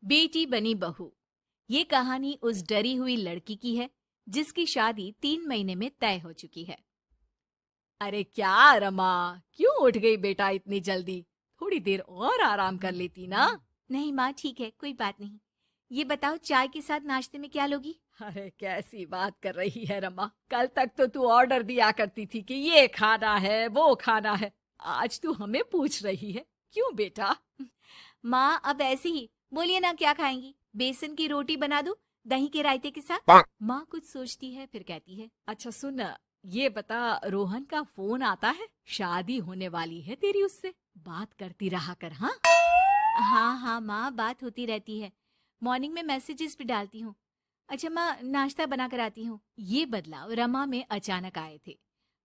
बेटी बनी बहू। ये कहानी उस डरी हुई लड़की की है जिसकी शादी 3 महीने में तय हो चुकी है। अरे क्या रमा, क्यों उठ गई बेटा इतनी जल्दी? थोड़ी देर और आराम कर लेती ना। नहीं माँ, ठीक है, कोई बात नहीं। ये बताओ, चाय के साथ नाश्ते में क्या लोगी? अरे कैसी बात कर रही है रमा, कल तक तो तू ऑर्डर दिया करती थी कि ये खाना है वो खाना है, आज तू हमें पूछ रही है, क्यों बेटा? माँ अब ऐसे ही बोलिए ना, क्या खाएंगी? बेसन की रोटी बना दूं दही के रायते के साथ? माँ कुछ सोचती है फिर कहती है, अच्छा सुन, ये बता, रोहन का फोन आता है? शादी होने वाली है तेरी उससे, बात करती रहा कर। हाँ हाँ हाँ माँ, बात होती रहती है, मॉर्निंग में मैसेजेस भी डालती हूँ। अच्छा माँ, नाश्ता बना कर आती हूँ। ये बदलाव रमा में अचानक आए थे।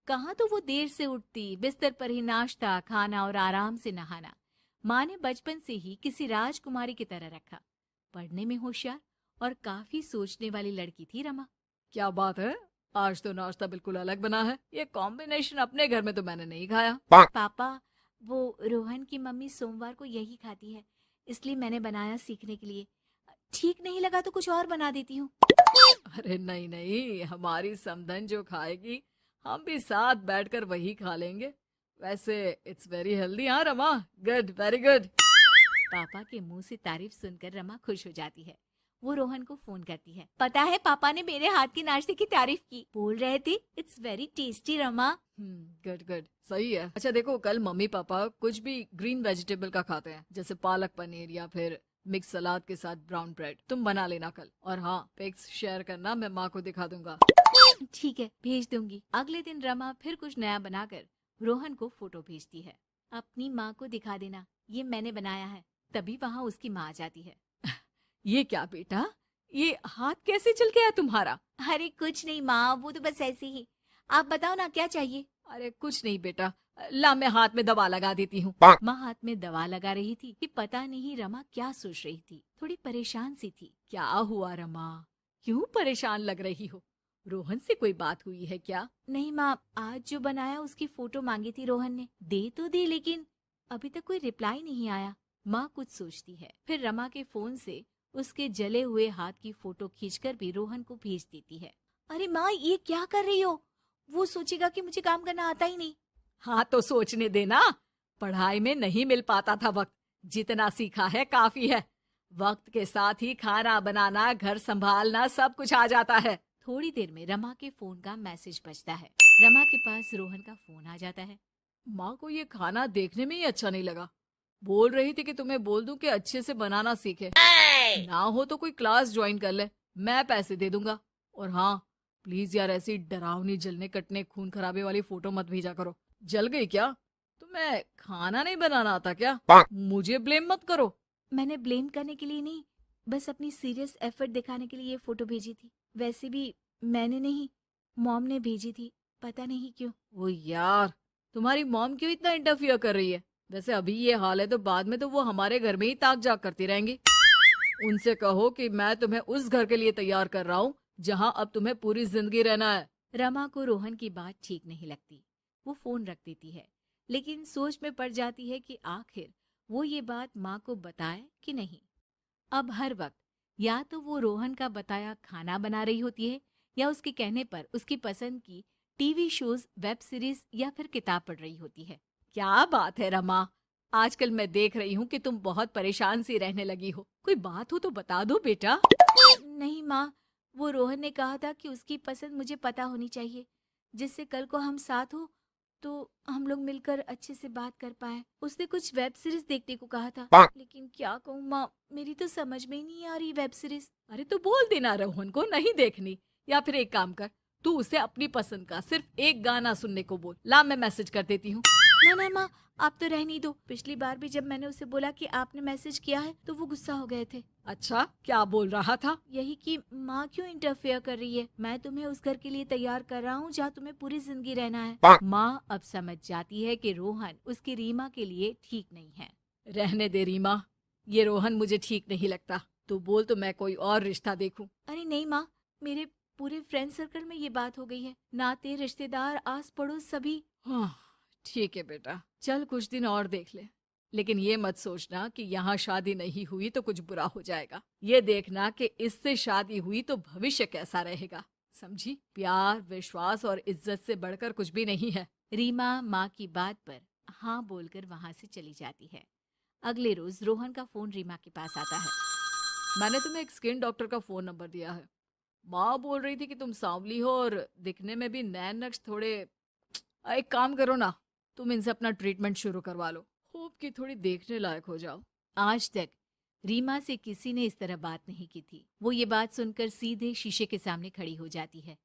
कहाँ तो वो देर से उठती, बिस्तर पर ही नाश्ता खाना और आराम से नहाना। माँ ने बचपन से ही किसी राजकुमारी की तरह रखा। पढ़ने में होशियार और काफी सोचने वाली लड़की थी रमा। क्या बात है, आज तो नाश्ता बिल्कुल अलग बना है। ये कॉम्बिनेशन अपने घर में तो मैंने नहीं खाया। पापा, वो रोहन की मम्मी सोमवार को यही खाती है, इसलिए मैंने बनाया सीखने के लिए। ठीक नहीं लगा तो कुछ और बना देती हूँ। अरे नहीं नहीं, हमारी समधन जो खाएगी हम भी साथ बैठकर वही खा लेंगे। वैसे इट्स वेरी हेल्दी। हाँ रमा, गुड, वेरी गुड। पापा के मुंह से तारीफ सुनकर रमा खुश हो जाती है। वो रोहन को फोन करती है। पता है, पापा ने मेरे हाथ के नाश्ते की तारीफ की, बोल रहे थे it's very tasty Rama. Good good, सही है। अच्छा देखो, कल मम्मी पापा कुछ भी ग्रीन वेजिटेबल का खाते हैं, जैसे पालक पनीर या फिर मिक्स सलाद के साथ ब्राउन ब्रेड। तुम बना लेना कल, और हाँ, पिक्स शेयर करना, मैं माँ को दिखा दूंगा। ठीक है, भेज दूंगी। अगले दिन रमा फिर कुछ नया बनाकर रोहन को फोटो भेजती है। अपनी माँ को दिखा देना, ये मैंने बनाया है। तभी वहाँ उसकी माँ आ जाती है। ये क्या बेटा, ये हाथ कैसे चल गया तुम्हारा? अरे कुछ नहीं माँ, वो तो बस ऐसे ही। आप बताओ ना, क्या चाहिए? अरे कुछ नहीं बेटा, ला मैं हाथ में दवा लगा देती हूँ। माँ हाथ में दवा लगा रही थी कि पता नहीं रमा क्या सोच रही थी। थोड़ी परेशान सी थी। क्या हुआ रमा, क्यों परेशान लग रही हो? रोहन से कोई बात हुई है क्या? नहीं माँ, आज जो बनाया उसकी फोटो मांगी थी रोहन ने, दे तो दी, लेकिन अभी तक कोई रिप्लाई नहीं आया। माँ कुछ सोचती है, फिर रमा के फोन से उसके जले हुए हाथ की फोटो खींचकर भी रोहन को भेज देती है। अरे माँ, ये क्या कर रही हो? वो सोचेगा कि मुझे काम करना आता ही नहीं। हाँ तो सोचने देना, पढ़ाई में नहीं मिल पाता था वक्त, जितना सीखा है काफी है। वक्त के साथ ही खाना बनाना, घर संभालना, सब कुछ आ जाता है। थोड़ी देर में रमा के फोन का मैसेज बजता है। रमा के पास रोहन का फोन आ जाता है। माँ को ये खाना देखने में ही अच्छा नहीं लगा, बोल रही थी कि तुम्हें बोल दूं कि अच्छे से बनाना सीखे। ना हो तो कोई क्लास ज्वाइन कर ले, मैं पैसे दे दूंगा। और हाँ, प्लीज यार, ऐसी डरावनी जलने कटने खून खराबे वाली फोटो मत भेजा करो। जल गई क्या? तुम्हें खाना नहीं बनाना आता क्या? मुझे ब्लेम मत करो। मैंने ब्लेम करने के लिए नहीं, बस अपनी सीरियस एफर्ट दिखाने के लिए ये फोटो भेजी थी। वैसे भी मैंने नहीं, मॉम ने भेजी थी, पता नहीं क्यों। ओ यार, तुम्हारी मॉम क्यों इतना इंटरफियर कर रही है? वैसे अभी ये हाल है तो बाद में तो वो हमारे घर में ही ताक जाग करती रहेंगी। उनसे कहो कि मैं तुम्हें उस घर के लिए तैयार कर रहा हूँ जहाँ अब तुम्हें पूरी जिंदगी रहना है। रमा को रोहन की बात ठीक नहीं लगती। वो फोन रख देती है, लेकिन सोच में पड़ जाती है कि आखिर वो ये बात माँ को बताए कि नहीं। अब हर वक्त या तो वो रोहन का बताया खाना बना रही होती है, या उसके कहने पर उसकी पसंद की टीवी शोज, वेब सीरीज या फिर किताब पढ़ रही होती है। क्या बात है रमा, आजकल मैं देख रही हूँ कि तुम बहुत परेशान सी रहने लगी हो। कोई बात हो तो बता दो बेटा। नहीं माँ, वो रोहन ने कहा था कि उसकी पसंद मुझे पता होनी चाहिए, जिससे कल को हम साथ हो तो हम लोग मिलकर अच्छे से बात कर पाए। उसने कुछ वेब सीरीज देखने को कहा था, लेकिन क्या कहूँ माँ, मेरी तो समझ में ही नहीं आ रही वेब सीरीज। अरे तो बोल देना रोहन को नहीं देखनी, या फिर एक काम कर, तू उसे अपनी पसंद का सिर्फ एक गाना सुनने को बोल। ला मैं मैसेज कर देती हूँ। ना ना माँ, आप तो रहने दो। पिछली बार भी जब मैंने उसे बोला कि आपने मैसेज किया है तो वो गुस्सा हो गए थे। अच्छा, क्या बोल रहा था? यही कि माँ क्यों इंटरफेयर कर रही है, मैं तुम्हें उस घर के लिए तैयार कर रहा हूँ जहाँ तुम्हें पूरी जिंदगी रहना है। माँ अब समझ जाती है कि रोहन उसकी रीमा के लिए ठीक नहीं है। रहने दे रीमा, ये रोहन मुझे ठीक नहीं लगता। तू बोल तो मैं कोई और रिश्ता देखूं। अरे नहीं माँ, मेरे पूरे फ्रेंड सर्कल में ये बात हो गई है, नाते रिश्तेदार आस पड़ोस सभी। हाँ ठीक है बेटा, चल कुछ दिन और देख ले, लेकिन ये मत सोचना कि यहाँ शादी नहीं हुई तो कुछ बुरा हो जाएगा। ये देखना कि इससे शादी हुई तो भविष्य कैसा रहेगा। समझी? प्यार, विश्वास और इज्जत से बढ़कर कुछ भी नहीं है। रीमा माँ की बात पर हाँ बोलकर वहां से चली जाती है। अगले रोज रोहन का फोन रीमा के पास आता है। मैंने तुम्हें एक स्किन डॉक्टर का फोन नंबर दिया है। माँ बोल रही थी कि तुम सांवली हो और दिखने में भी नैन नक्श थोड़े। एक काम करो ना, तुम इनसे अपना ट्रीटमेंट शुरू करवा लो। होप कि थोड़ी देखने लायक हो जाओ। आज तक रीमा से किसी ने इस तरह बात नहीं की थी। वो ये बात सुनकर सीधे शीशे के सामने खड़ी हो जाती है।